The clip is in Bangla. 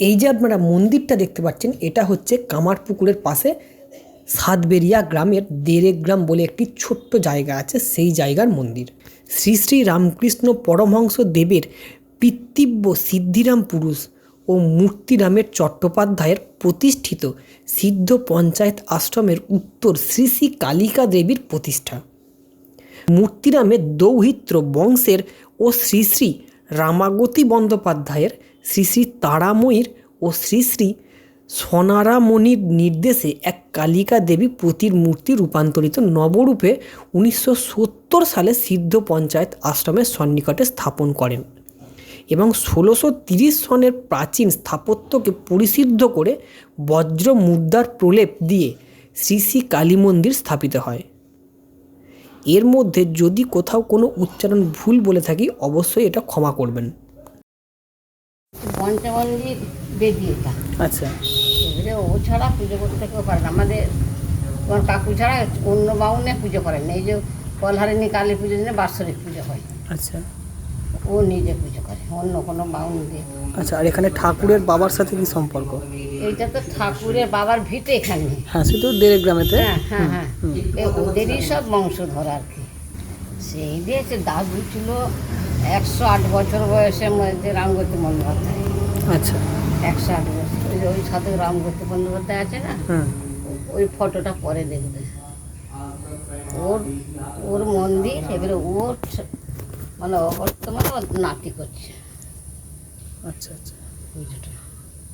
এই যে আপনারা মন্দিরটা দেখতে পাচ্ছেন, এটা হচ্ছে কামারপুকুরের পাশে সাতবেরিয়া গ্রামের দেড়েক গ্রাম বলে একটি ছোট্ট জায়গা আছে, সেই জায়গার মন্দির। শ্রী শ্রী রামকৃষ্ণ পরমহংস দেবের পিতৃব্য সিদ্ধিরাম পুরুষ ও মূর্তিরামের চট্টোপাধ্যায়ের প্রতিষ্ঠিত সিদ্ধ পঞ্চায়েত আশ্রমের উত্তর শ্রী শ্রী কালিকা দেবীর প্রতিষ্ঠা। মূর্তিরামের দৌহিত্র বংশের ও শ্রী শ্রী রামাগতি বন্দ্যোপাধ্যায়ের শ্রী শ্রী তারাময়ীর ও শ্রী শ্রী সোনারামণির নির্দেশে এক কালিকা দেবী প্রতিমূর্তি রূপান্তরিত নবরূপে 1970 সালে সিদ্ধ পঞ্চায়েত আশ্রমের সন্নিকটে স্থাপন করেন এবং 1630 সনের প্রাচীন স্থাপত্যকে পরিসিদ্ধ করে বজ্র মুদ্রার প্রলেপ দিয়ে শ্রী শ্রী কালী মন্দির স্থাপিত হয়। এর মধ্যে যদি কোথাও কোনো উচ্চারণ ভুল বলে থাকি অবশ্যই এটা ক্ষমা করবেন। পঞ্চমন্দির বেদি এটা। আচ্ছা, এবারে ও ছাড়া পুজো করতে কেউ পারে না। আমাদের তোমার কাকু ছাড়া অন্য বাউনে পুজো করেন না। এই যে কলহারিণী কালী পুজোর দিনে বাৎসরিক পুজো হয়। আচ্ছা, ও নিজে পুজো করে, অন্য কোনো বাউন দিয়ে। আচ্ছা। আর এখানে ঠাকুরের বাবার সাথে কি সম্পর্ক? এইটা তো ঠাকুরের বাবার ভিটে এখানে। হ্যাঁ, সে তো দেড়েক গ্রামেতে। হ্যাঁ হ্যাঁ হ্যাঁ, ওদেরই সব বংশধর আর কি। সেই দিয়েছে দাদু ছিল 108 বছর বয়সের মধ্যে রামগতি বন্দ্যোপাধ্যায়। আচ্ছা, 108 বছর। ওই সাথে রামগতি বন্দ্যোপাধ্যায় আছে না, ওই ফটোটা পরে দেখবে। ওর মন্দির। এবারে ওর মানে বর্তমানে নাতি করছে। আচ্ছা, আচ্ছা। পুজোটা